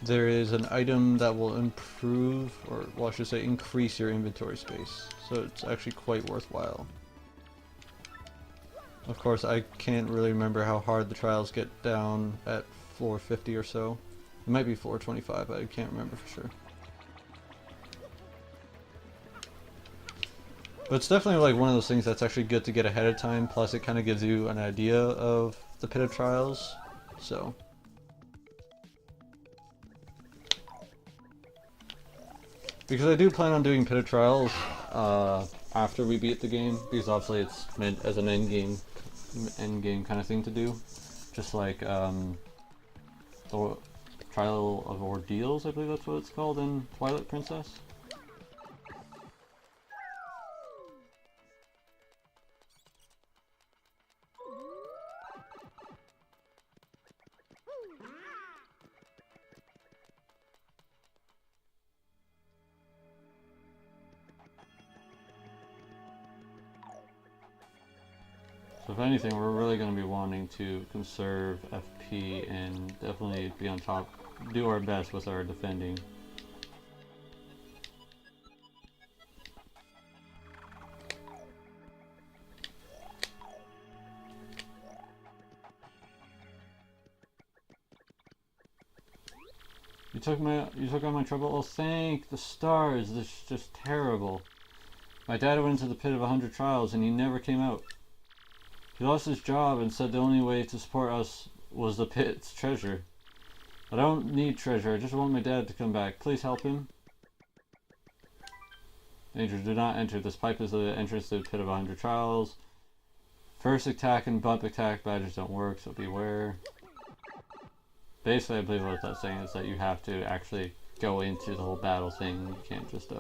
there is an item that will improve, or well, I should say increase your inventory space. So it's actually quite worthwhile. Of course, I can't really remember how hard the trials get down at floor 50 or so. It might be floor 25, but I can't remember for sure. But it's definitely like one of those things that's actually good to get ahead of time, plus it kind of gives you an idea of the pit of trials, so. Because I do plan on doing pit of trials after we beat the game, because obviously it's meant as an end game kind of thing to do. Just like the Trial of Ordeals, I believe that's what it's called in Twilight Princess. So if anything, we're really going to be wanting to conserve FP and definitely be on top, do our best with our defending. You took on my trouble? Oh, thank the stars, this is just terrible. My dad went into the pit of 100 trials and he never came out. He lost his job and said the only way to support us was the pit's treasure. But I don't need treasure, I just want my dad to come back. Please help him. Danger, do not enter. This pipe is the entrance to the pit of 100 trials. First attack and bump attack badges don't work, so beware. Basically, I believe what that's saying is that you have to actually go into the whole battle thing. You can't just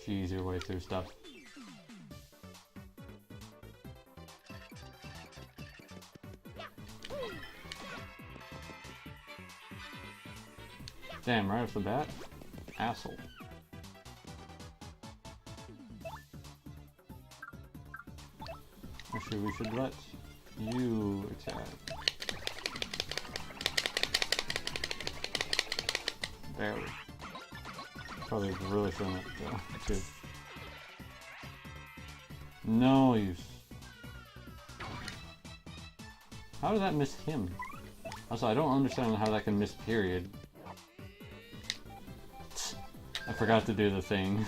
cheese your way through stuff. Damn, right off the bat? Asshole. Actually, we should let you attack. Barely. Probably really shouldn't go, too. No use. How did that miss him? Also, I don't understand how that can miss period. I forgot to do the thing.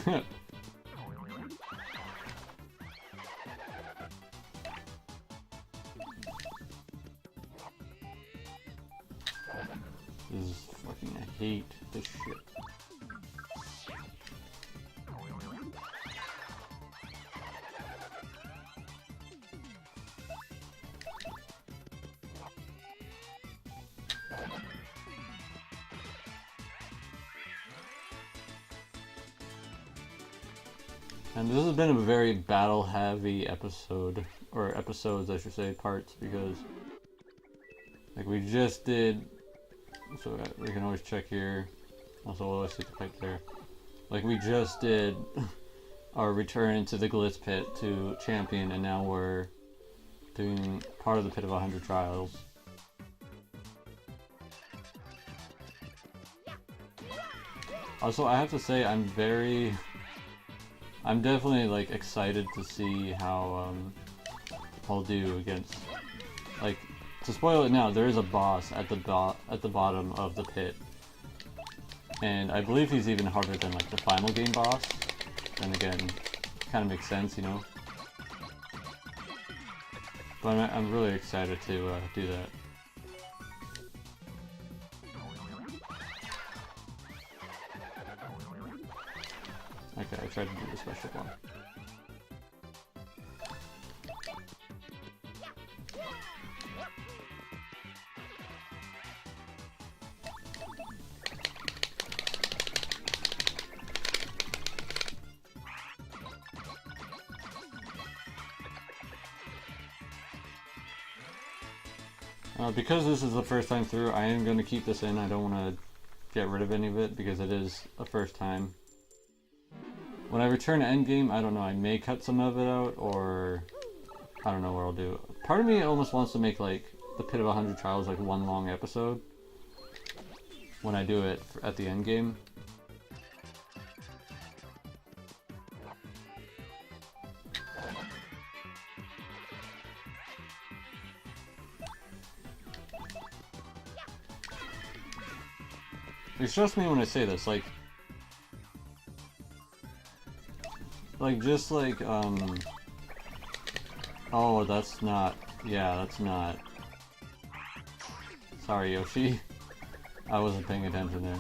This is fucking, I hate this shit. And this has been a very battle-heavy episode, or episodes I should say, parts, because like we just did, so we can always check here, also we'll always see the pipe there, like we just did our return to the Glitz pit to champion, and now we're doing part of the pit of 100 trials. Also, I have to say I'm definitely like excited to see how I'll do against, like, to spoil it now, there is a boss at the bottom of the pit, and I believe he's even harder than like the final game boss. And again, kind of makes sense, you know. But I'm really excited to do that. Okay, I tried to do the special one. Because this is the first time through, I am going to keep this in. I don't want to get rid of any of it because it is a first time. When I return to endgame, I don't know, I may cut some of it out, or I don't know what I'll do. Part of me almost wants to make like the Pit of 100 Trials like one long episode. when I do it at the end game. It's just me when I say this, like just like, oh, that's not, yeah, that's not, sorry, Yoshi, I wasn't paying attention there.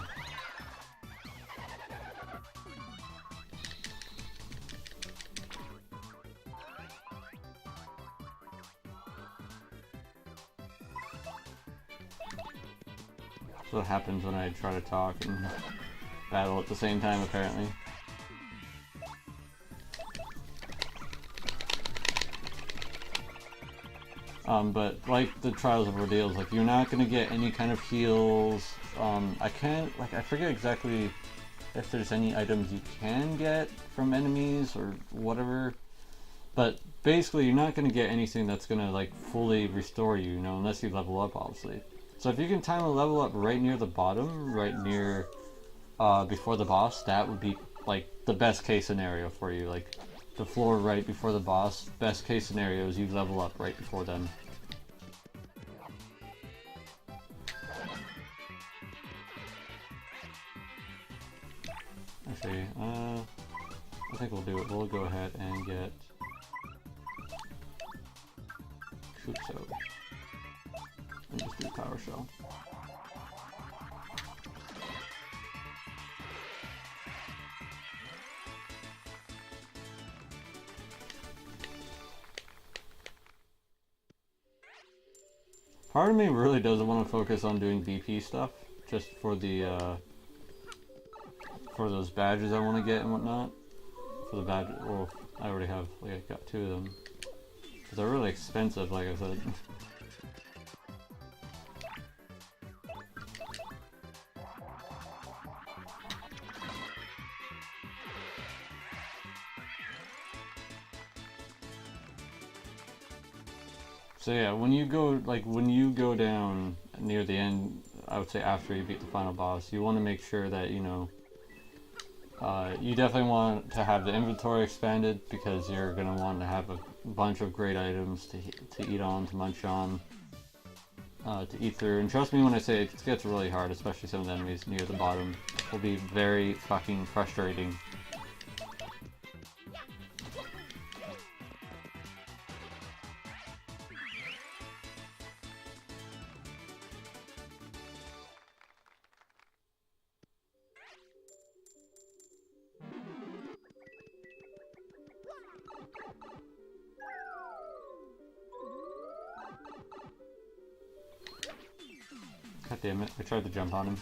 That's what happens when I try to talk and battle at the same time, apparently. But like the Trials of Ordeals, like you're not gonna get any kind of heals. I forget exactly if there's any items you can get from enemies or whatever. But basically, you're not gonna get anything that's gonna like fully restore you, you know, unless you level up, obviously. So if you can time a level up right near the bottom, right near before the boss, that would be like the best case scenario for you. Like the floor right before the boss, best case scenario is you level up right before them. Actually, I think we'll do it. We'll go ahead and get Kuxo and just do Power Shell. Part of me really doesn't want to focus on doing BP stuff, just for the, for those badges I want to get and whatnot. For the badge, well, I already have, like, I got 2 of them. But they're really expensive, like I said. So yeah, when you go down near the end, I would say after you beat the final boss, you want to make sure that, you know, you definitely want to have the inventory expanded, because you're going to want to have a bunch of great items to eat on, to munch on, to eat through. And trust me when I say it gets really hard, especially some of the enemies near the bottom will be very fucking frustrating. God damn it, I tried to jump on him.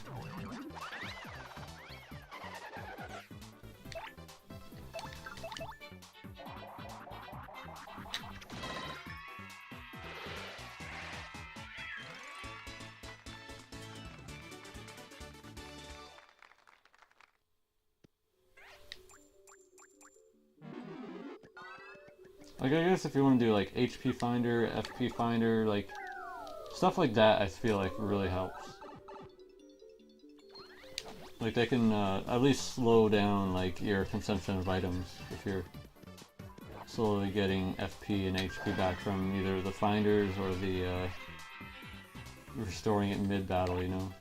Like, I guess if you want to do like HP finder, FP finder, like stuff like that, I feel like really helps. Like they can at least slow down like your consumption of items if you're slowly getting FP and HP back from either the finders or the restoring it mid-battle, you know.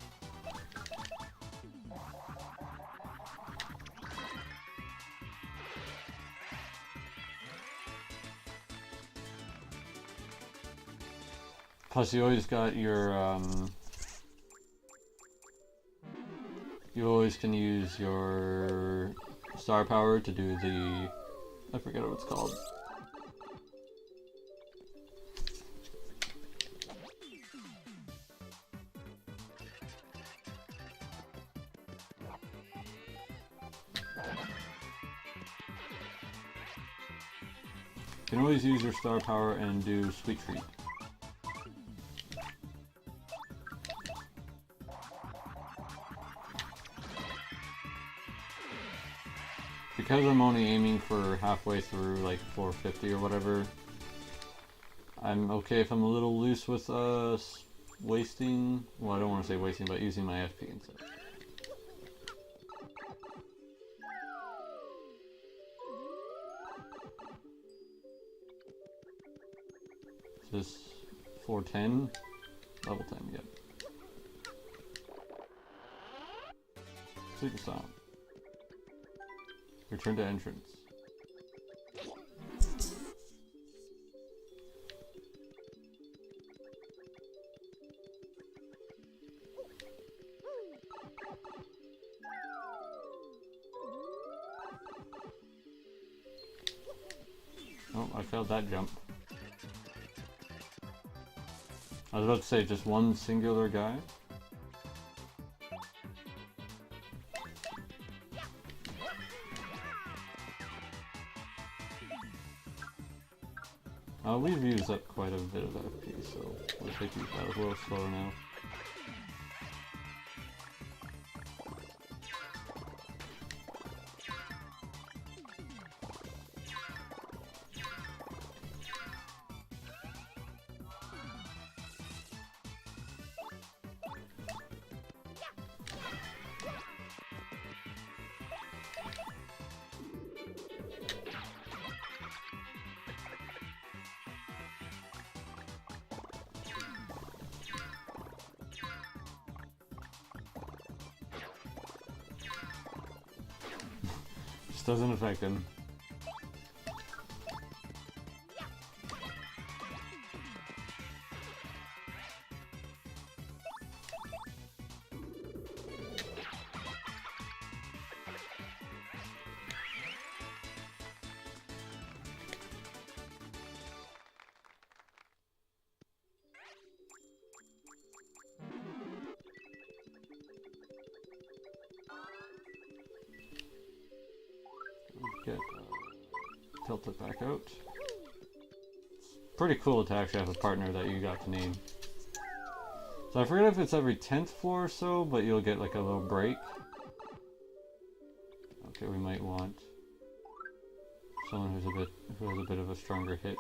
Plus, you always got your, you always can use your star power to do the, I forget what it's called. You can always use your star power and do Sweet Treat. Because I'm only aiming for halfway through, like 450 or whatever, I'm okay if I'm a little loose with wasting, well, I don't want to say wasting, but using my FP instead. Is this 410? Level 10, yep. Sleep stop. Return to entrance. Oh, I failed that jump. I was about to say just one singular guy. We've used up quite a bit of FP, so we'll take these out a little slower now. Just doesn't affect him. Get tilt it back out. It's pretty cool to actually have a partner that you got to name. So I forget if it's every 10th floor or so, but you'll get like a little break. Okay, we might want someone who has a bit of a stronger hit.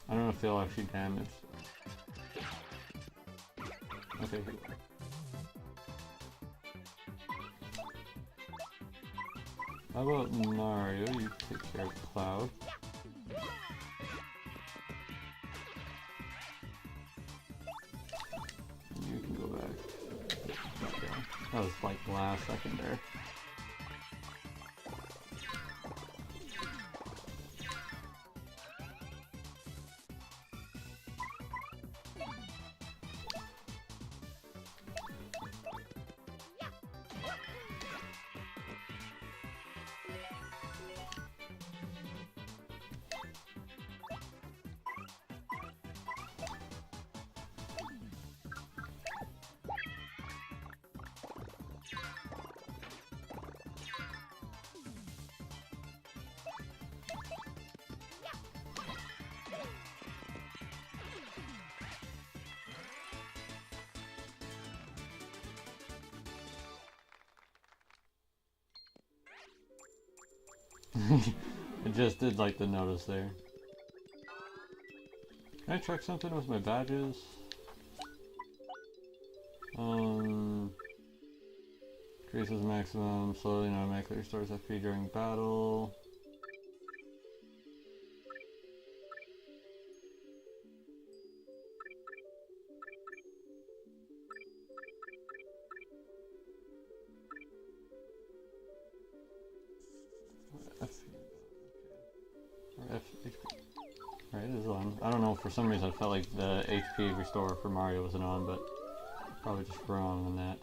I don't know if they'll actually damage. Okay. How about Mario? You take care of Cloud. You can go back. Okay. That was like last second there. It just did like the notice there. Can I check something with my badges? Increases maximum, slowly and automatically restores FP during battle. Right, it is on. I don't know, for some reason I felt like the HP restore for Mario wasn't on, but probably just wrong on that.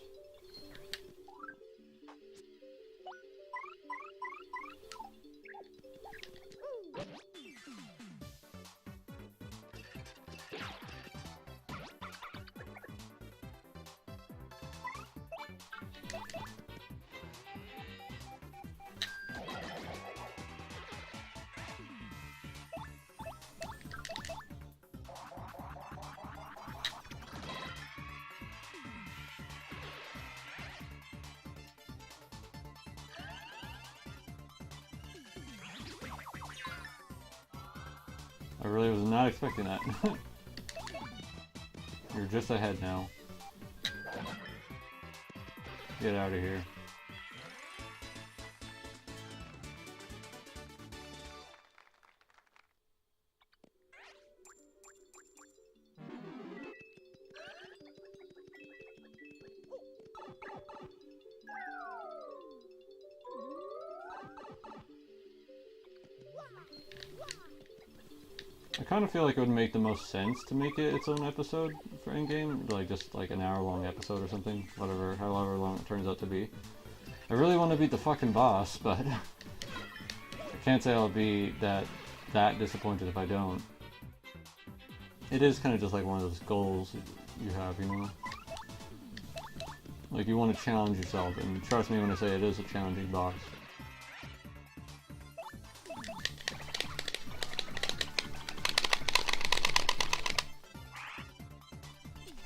I really was not expecting that. You're just ahead now. Get out of here. I kind of feel like it would make the most sense to make it its own episode for Endgame, like just like an hour-long episode or something, whatever, however long it turns out to be. I really want to beat the fucking boss, but I can't say I'll be that disappointed if I don't. It is kind of just like one of those goals you have, you know? Like, you want to challenge yourself, and trust me when I say it is a challenging boss.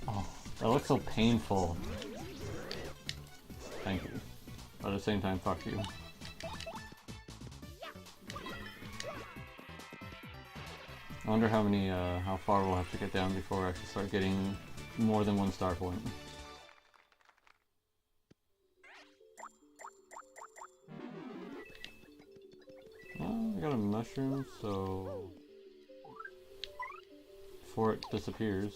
Oh, that looks so painful. Thank you. But at the same time, fuck you. I wonder how many, how far we'll have to get down before we actually start getting more than one star point. Well, I got a mushroom, so before it disappears.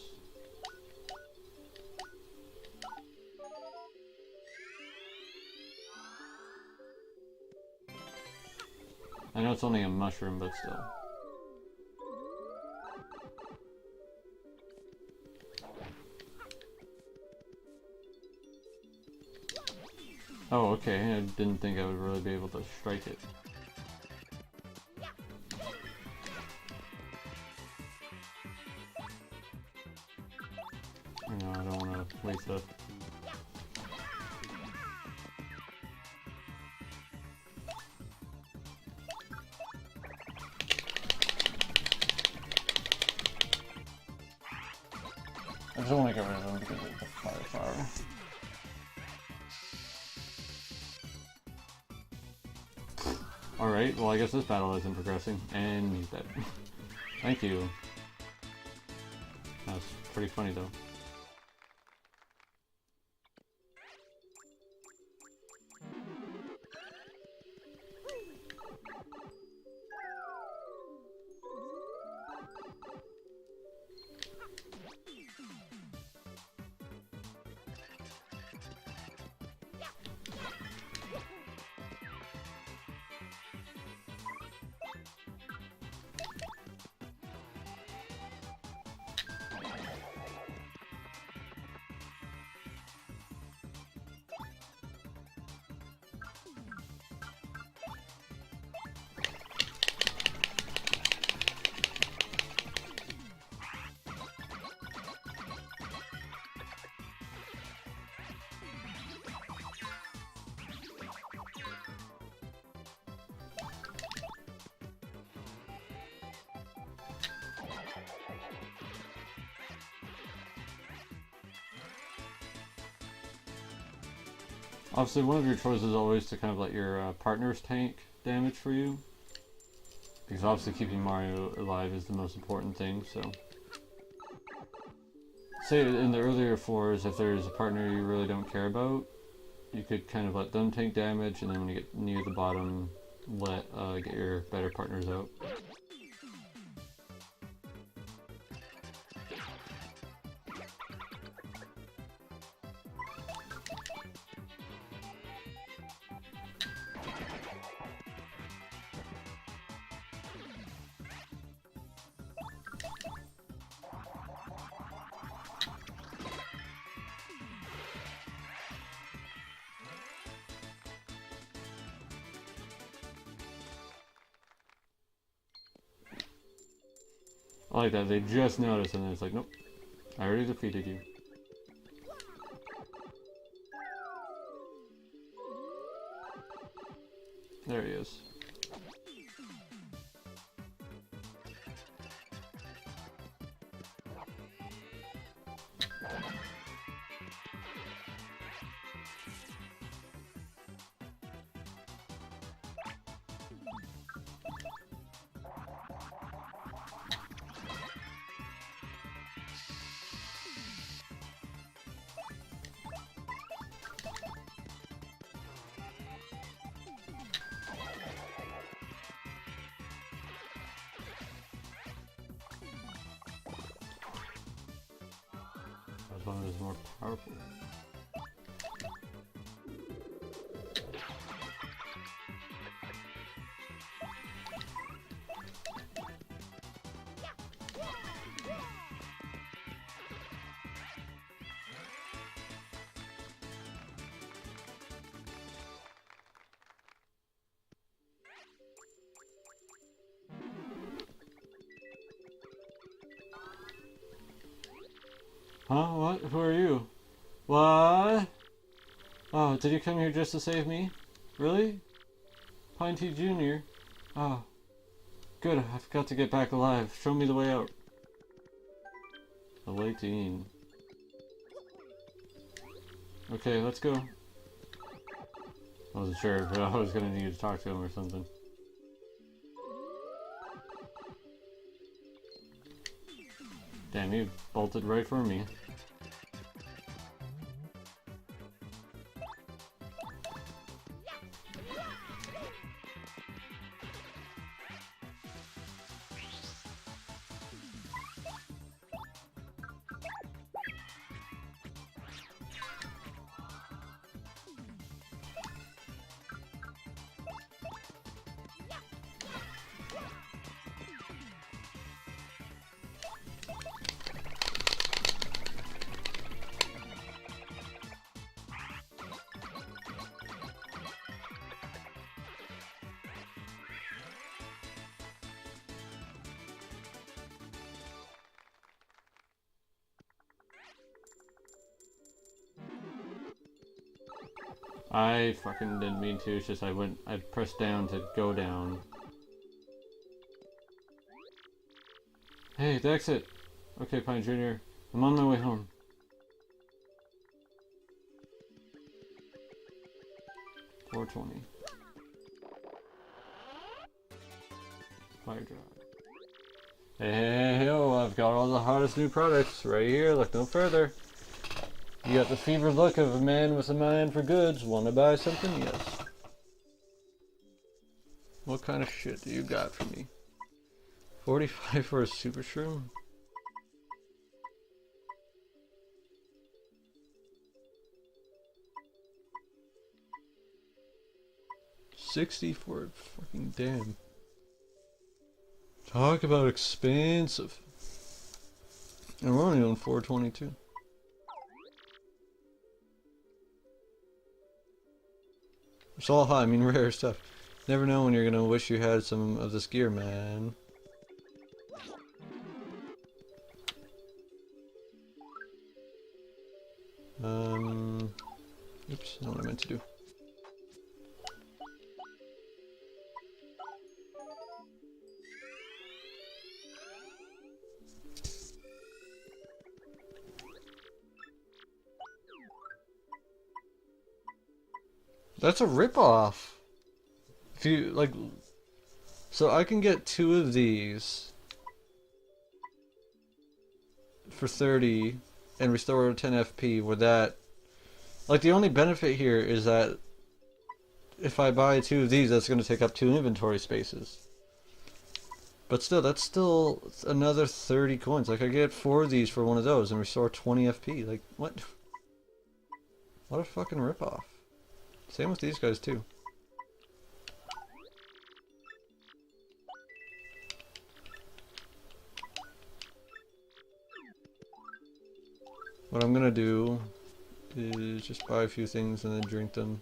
I know it's only a mushroom, but still. Oh, okay. I didn't think I would really be able to strike it. No, I don't want to waste it. I just want to get rid of them because of the fire flower. Alright, well I guess this battle isn't progressing, and he's dead. Thank you. That's pretty funny though. Obviously, one of your choices is always to kind of let your partners tank damage for you. Because obviously keeping Mario alive is the most important thing, so... Say in the earlier floors, if there's a partner you really don't care about, you could kind of let them tank damage, and then when you get near the bottom, get your better partners out. I like that, they just noticed and then it's like, nope, I already defeated you. There he is. opponent is more powerful. Huh? What? Who are you? What? Oh, did you come here just to save me? Really? Pine Tea Jr.? Oh. Good, I've got to get back alive. Show me the way out. The late Dean. Okay, let's go. I wasn't sure if I was gonna need to talk to him or something. Damn, you bolted right for me. I fucking didn't mean to, it's just I pressed down to go down. Hey, the exit! Okay, Pine Jr., I'm on my way home. $4.20. Fire drive. Hey, yo, I've got all the hottest new products right here, look no further. You got the fevered look of a man with a mind for goods. Want to buy something? Yes. What kind of shit do you got for me? 45 for a super shroom? $60 for a fucking damn. Talk about expensive. And we're only on 422. It's all high, I mean rare stuff. Never know when you're gonna wish you had some of this gear, man. Oops, not what I meant to do. That's a ripoff. If you like, so I can get 2 of these for 30 and restore 10 FP. Where that, like, the only benefit here is that if I buy 2 of these, that's going to take up 2 inventory spaces. But still, that's still another 30 coins. Like, I get 4 of these for one of those and restore 20 FP. Like, what? What a fucking ripoff. Same with these guys too. What I'm gonna do is just buy a few things and then drink them.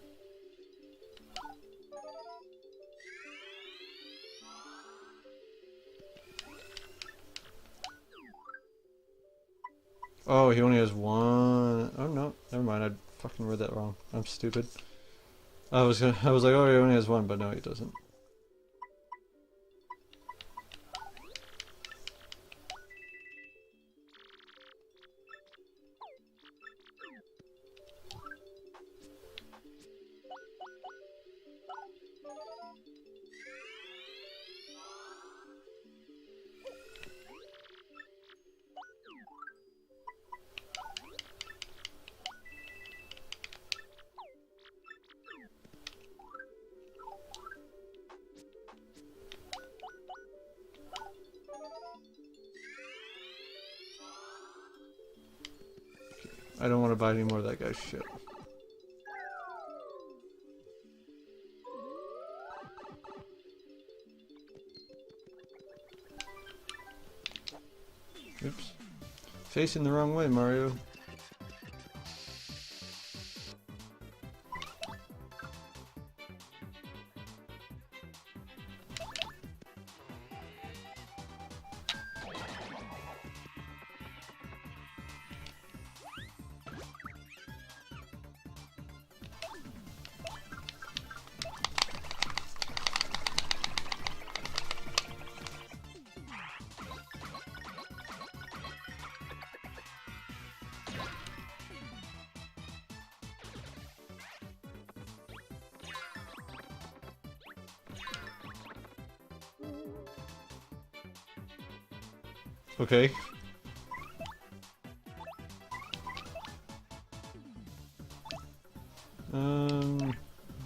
Oh, he only has 1. Oh no, never mind. I fucking read that wrong. I'm stupid. I was like, oh, he only has 1, but no, he doesn't. I don't want to buy any more of that guy's shit. Oops. Facing the wrong way, Mario. Okay.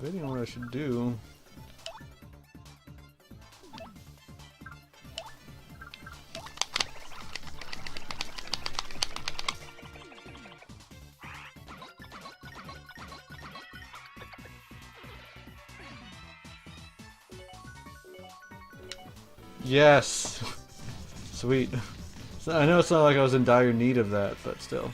Debating on what I should do. Yes! Sweet. So I know it's not like I was in dire need of that, but still.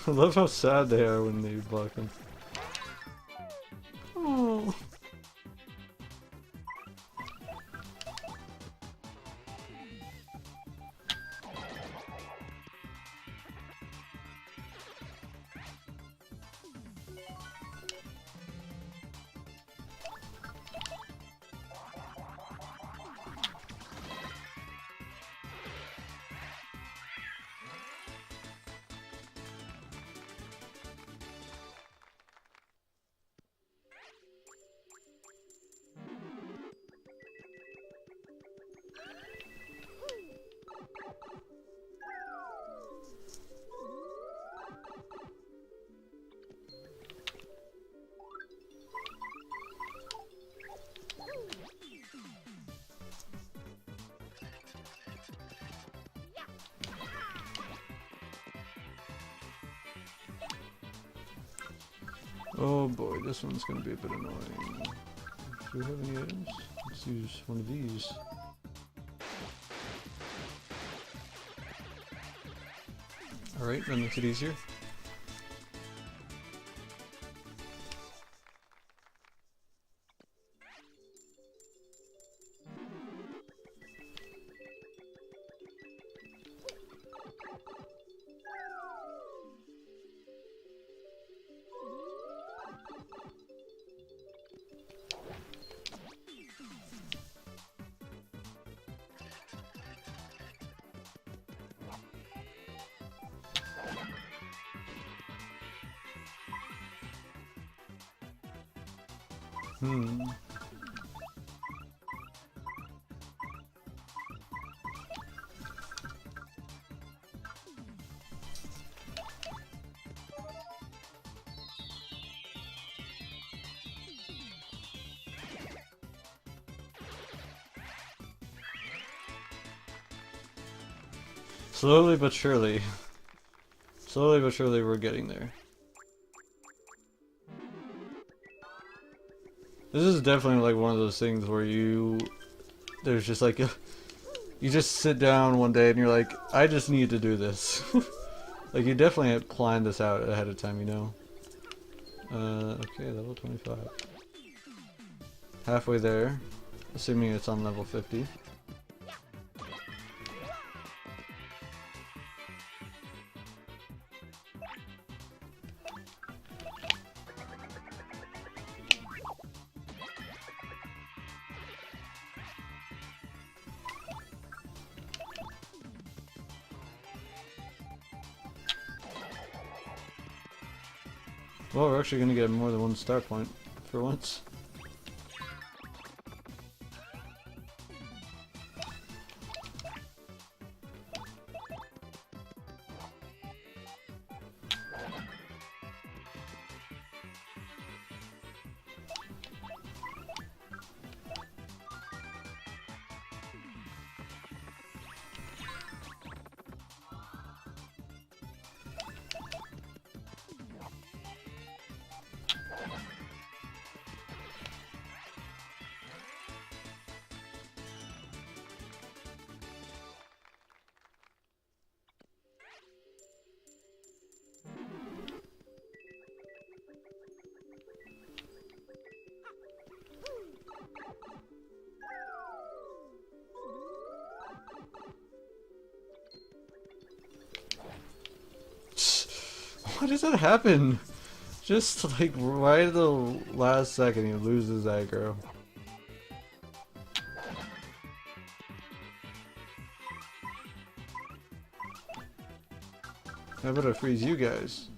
I love how sad they are when they block them. Oh. Oh boy, this one's gonna be a bit annoying. Do we have any items? Let's use one of these. Alright, that makes it easier. Slowly but surely. Slowly but surely we're getting there. This is definitely like one of those things where there's just like you just sit down one day and you're like, I just need to do this. Like you definitely planned this out ahead of time, you know. Okay, level 25. Halfway there, assuming it's on level 50. Well, we're actually gonna get more than one star point for once. Why does that happen? Just like right at the last second he loses aggro. How about I freeze you guys?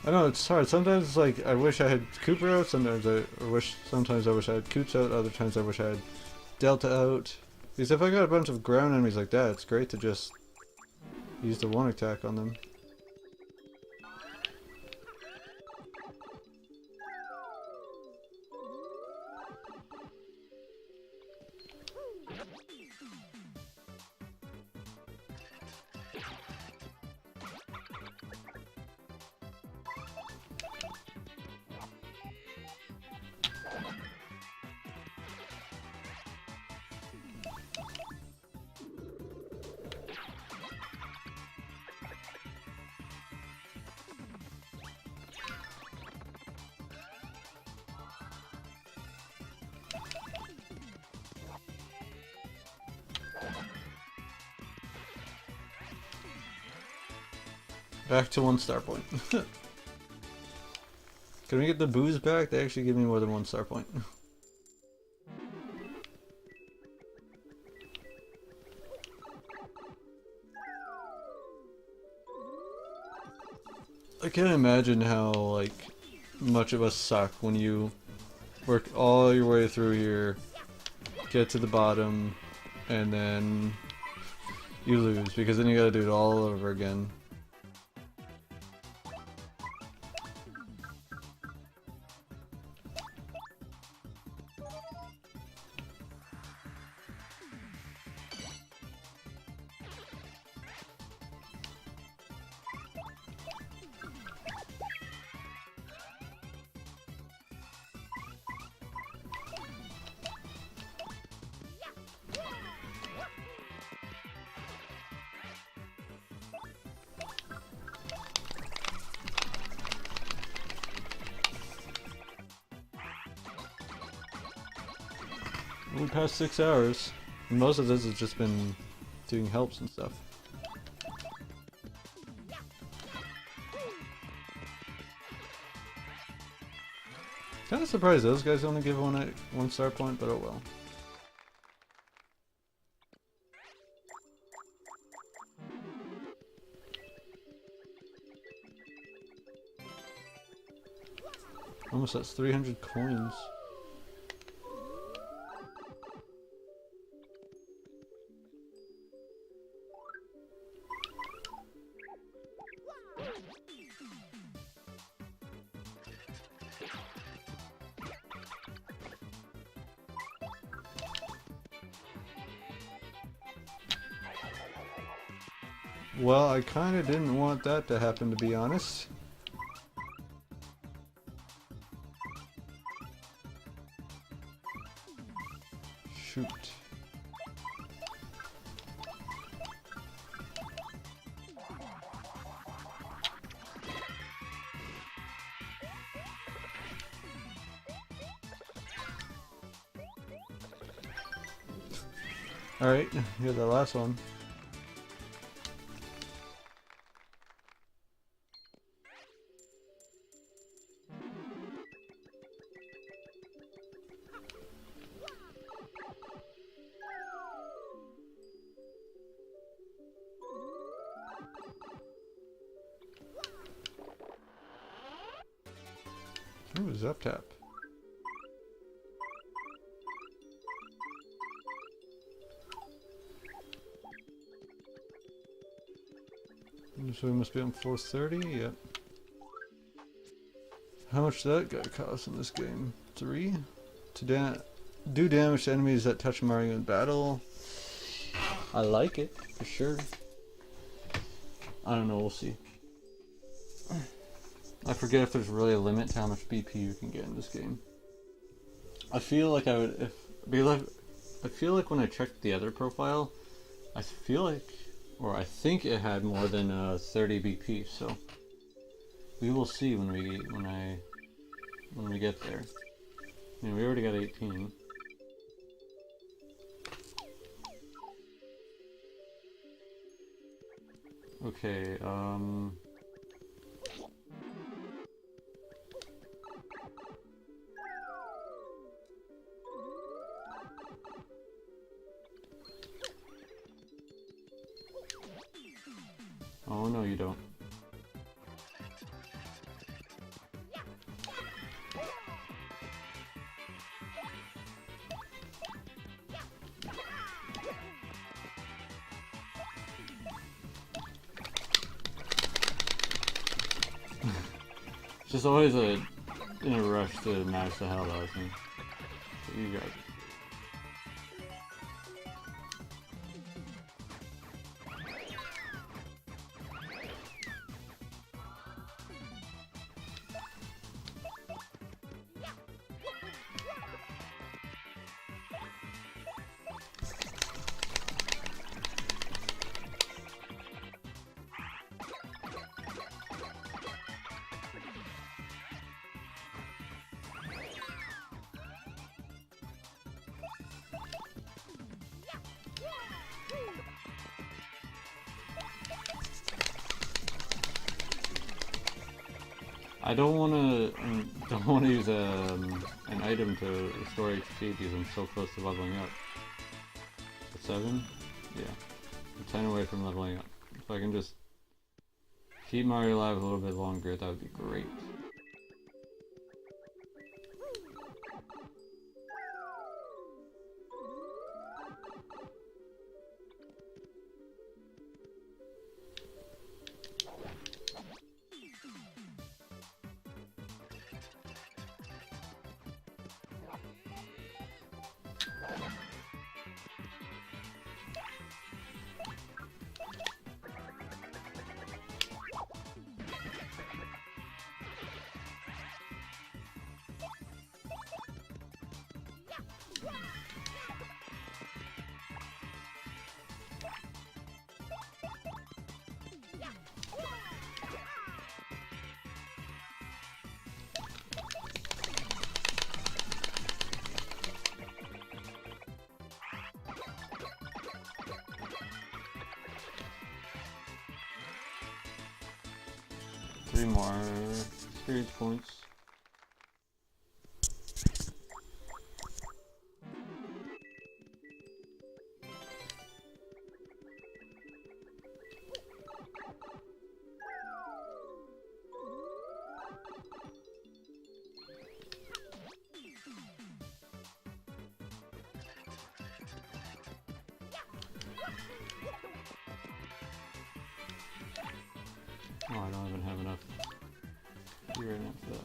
I know it's hard. Sometimes it's like I wish I had Cooper out. Sometimes I wish I had Coots out. Other times I wish I had Delta out. Because if I got a bunch of ground enemies like that, it's great to just use the one attack on them. Back to 1 star point. Can we get the booze back? They actually give me more than 1 star point. I can't imagine how like much of us suck when you work all your way through here, get to the bottom, and then you lose because then you gotta do it all over again. Only past 6 hours. And most of this has just been doing helps and stuff. Kind of surprised those guys only give one star point, but oh well. Almost that's 300 coins. Well, I kinda didn't want that to happen, to be honest. Shoot. Alright, here's the last one. Ooh, Zap Tap. So we must be on 430, yep. How much did that guy cost in this game? 3? To do damage to enemies that touch Mario in battle. I like it, for sure. I don't know, we'll see. I forget if there's really a limit to how much BP you can get in this game. I feel like I would, I feel like when I checked the other profile, I feel like, or I think it had more than 30 BP. So we will see when we get there. I mean, we already got 18. Okay. Oh, no, you don't. Just always in a rush to mash the hell out of me. So you guys. I don't want to use an item to restore HP because I'm so close to leveling up. 7? Yeah. I'm 10 away from leveling up. If I can just keep Mario alive a little bit longer, that would be great. 3 more experience points. Oh, I don't even have enough here right now for that.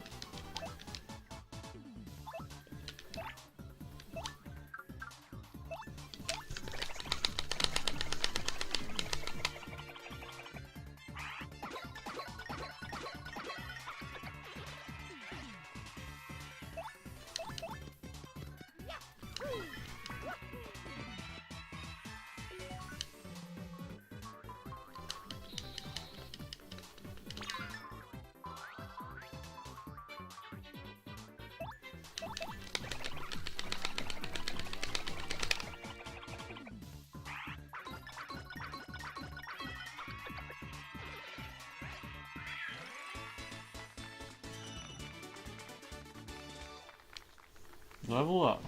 Level up.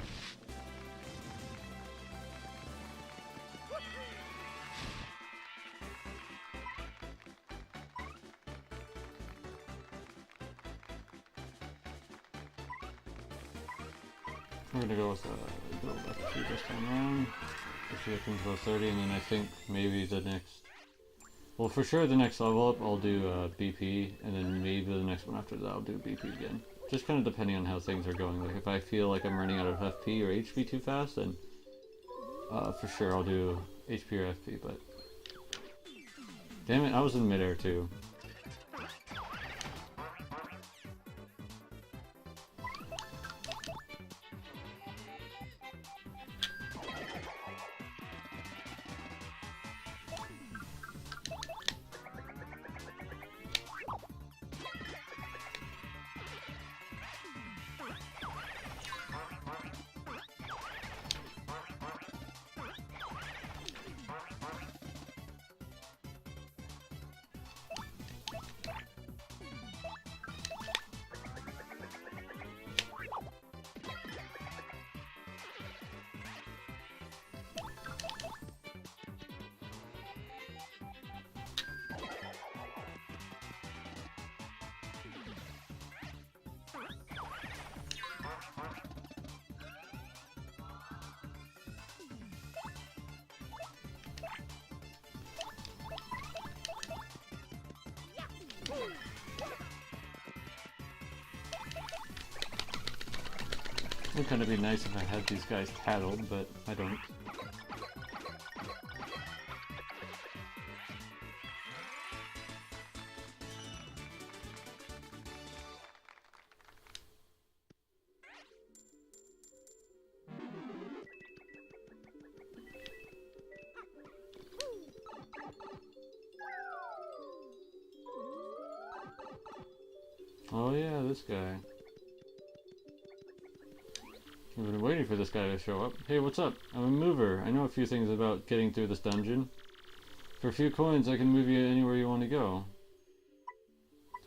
We're gonna go with build FP this time around. Actually, I think about 30, and then I think maybe the next. Well, for sure, the next level up I'll do BP, and then maybe the next one after that I'll do BP again. Just kind of depending on how things are going. Like if I feel like I'm running out of FP or HP too fast, then for sure I'll do HP or FP. But damn it, I was in midair too. It would kind of be nice if I had these guys tattled, but I don't. Oh yeah, this guy. I've been waiting for this guy to show up. Hey, what's up? I'm a mover. I know a few things about getting through this dungeon. For a few coins, I can move you anywhere you want to go.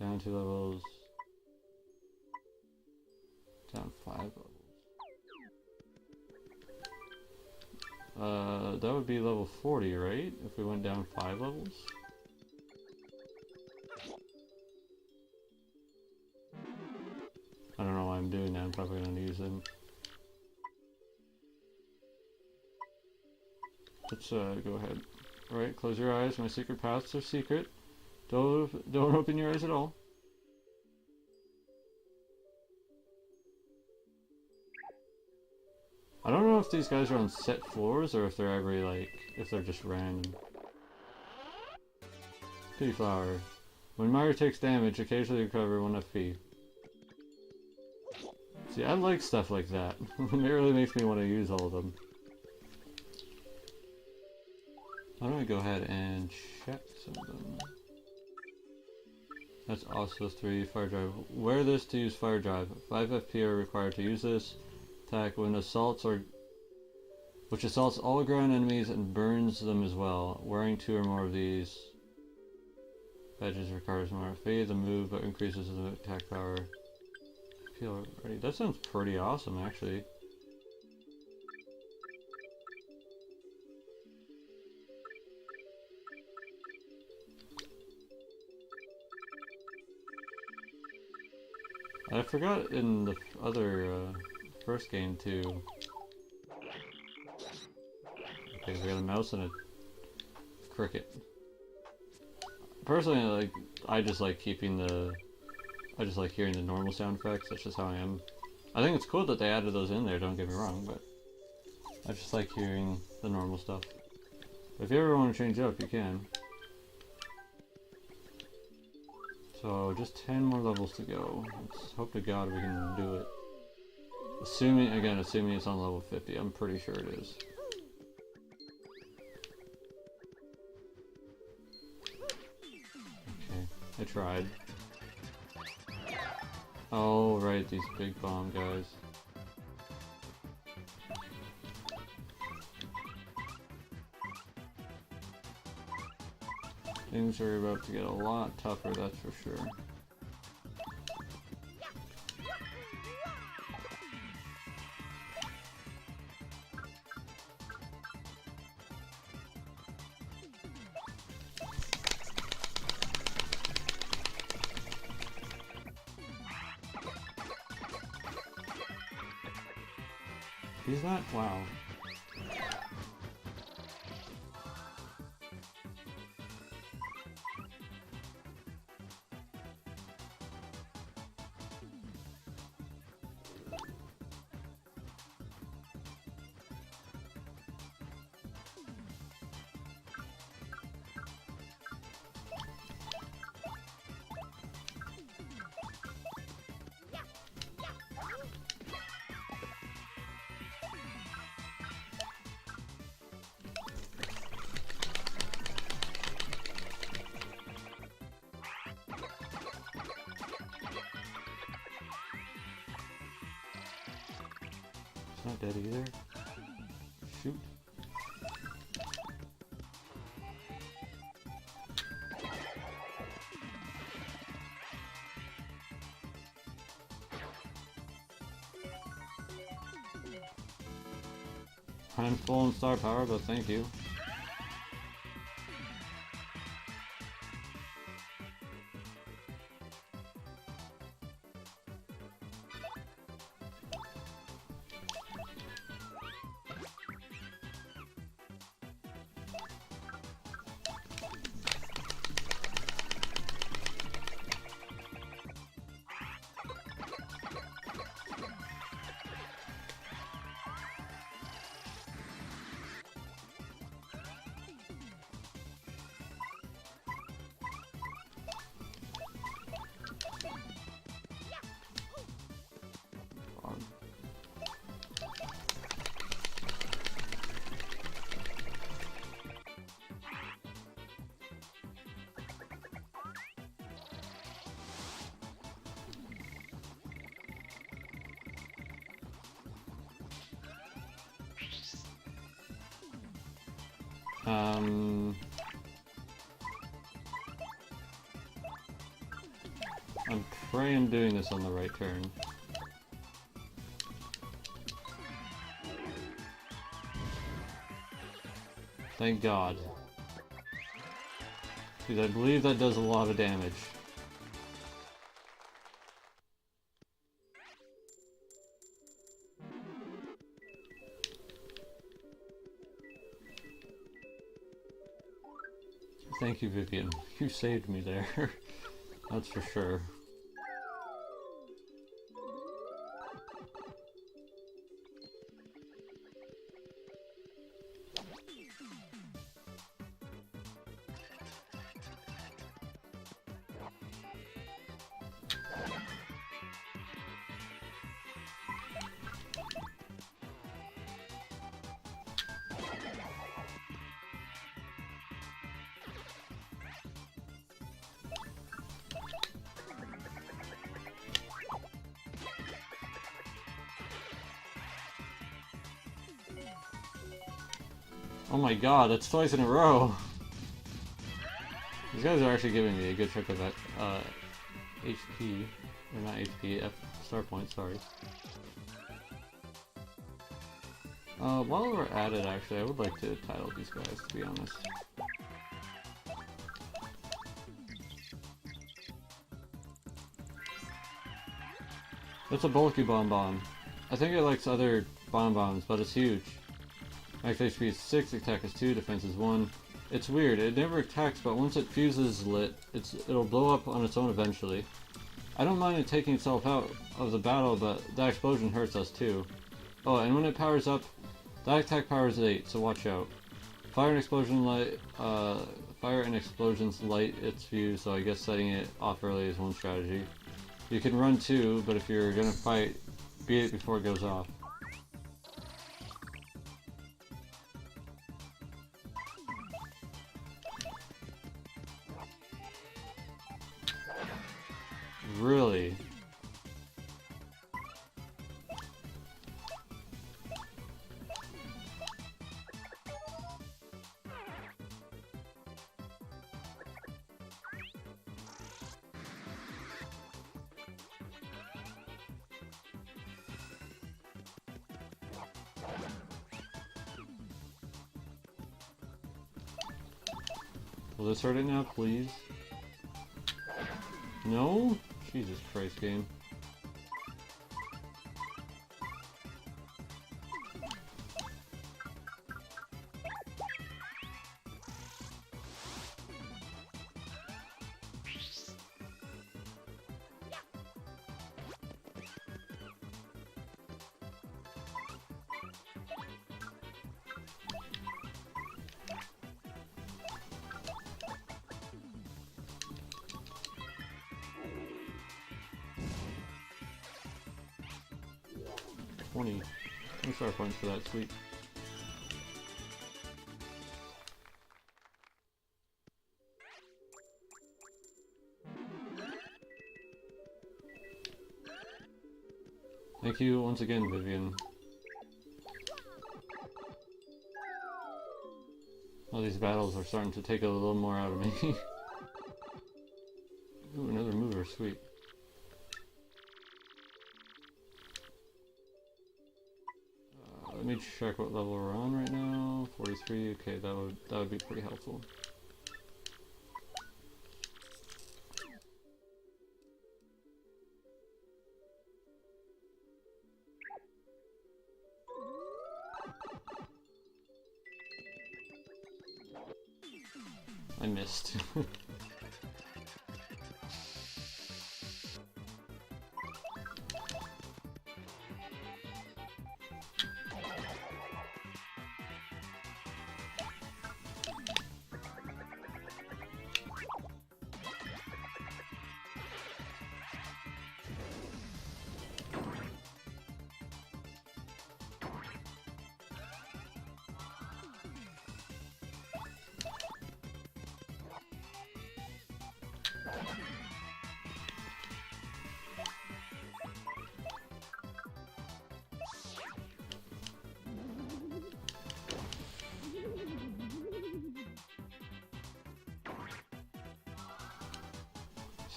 Down 2 levels. Down 5 levels. That would be level 40, right? If we went down 5 levels? I don't know why I'm doing that. I'm probably going to use them. Let's go ahead. Alright, close your eyes. My secret paths are secret. Don't open your eyes at all. I don't know if these guys are on set floors or if they're every, like, if they're just random. Pea flower. When Myra takes damage, occasionally recover 1 FP. See, I like stuff like that. It really makes me want to use all of them. Why don't I go ahead and check some of them? That's also 3 fire drive. Wear this to use fire drive. 5 FP are required to use this attack when which assaults all ground enemies and burns them as well. Wearing 2 or more of these Badges requires more FP. The move but increases the attack power. Feel ready. That sounds pretty awesome, actually. I forgot in the other first game too. Okay, we got a mouse and a cricket. Personally, I just like keeping the. I just like hearing the normal sound effects. That's just how I am. I think it's cool that they added those in there. Don't get me wrong, but I just like hearing the normal stuff. But if you ever want to change it up, you can. So just 10 more levels to go. Let's hope to God we can do it. Assuming it's on level 50. I'm pretty sure it is. Okay, I tried. Oh, right, these big bomb guys. Things are about to get a lot tougher, that's for sure. He's not? Wow. Not dead either. Shoot. I'm full on star power, but thank you. I'm praying I'm doing this on the right turn. Thank God. Because I believe that does a lot of damage. Thank you, Vivian. You saved me there. That's for sure. Oh my God, that's twice in a row. These guys are actually giving me a good chunk of HP, or not HP, star points, sorry. While we're at it, actually, I would like to title these guys, to be honest. It's a bulky bonbon. I think it likes other bonbons, but it's huge. Max HP is 6, attack is 2, defense is 1. It's weird, it never attacks, but once it fuses lit, it'll blow up on its own eventually. I don't mind it taking itself out of the battle, but that explosion hurts us too. Oh, and when it powers up, that attack power is 8, so watch out. Fire and explosions light its fuse, so I guess setting it off early is one strategy. You can run too, but if you're gonna fight, beat it before it goes off. Really? Will this hurt it now, please? No? Jesus Christ, game. $20 star points for that, sweet. Thank you once again, Vivian. All these battles are starting to take a little more out of me. Ooh, another mover, sweet. Let me check what level we're on right now. 43. Okay, that would be pretty helpful. I missed.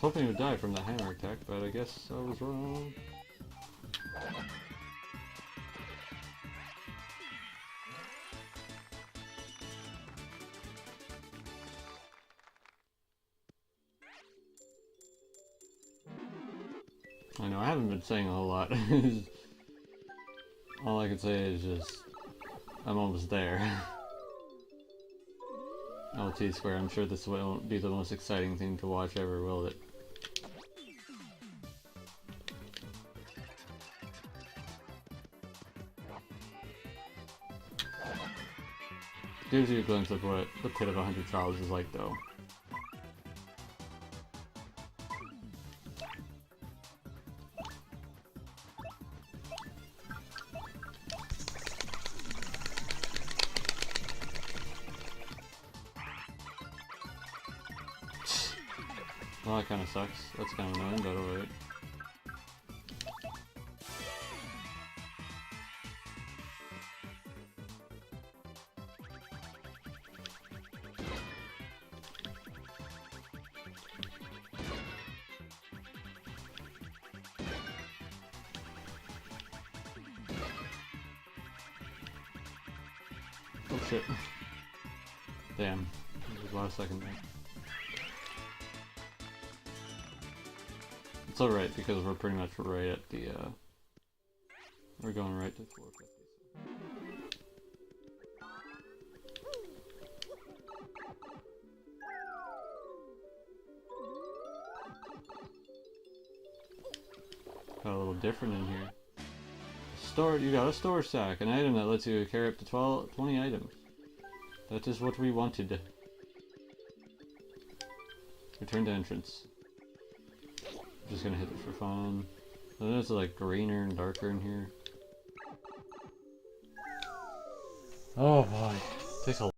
I was hoping he would die from the hammer attack, but I guess I was wrong. I know, I haven't been saying a whole lot. All I can say is just, I'm almost there. LT square, I'm sure this won't be the most exciting thing to watch ever, will it? Gives you a glimpse of what the pit of 100 trials is like, though. Well, that kind of sucks. That's kind of annoying, but alright. shit. Damn. There's about a second there. It's alright because we're pretty much right at the, we're going right to 450. Got a little different in here. You got a store sack, an item that lets you carry up to 20 items. That is what we wanted. Return to entrance. Just gonna hit it for fun. And then it's like greener and darker in here. Oh boy. Takes a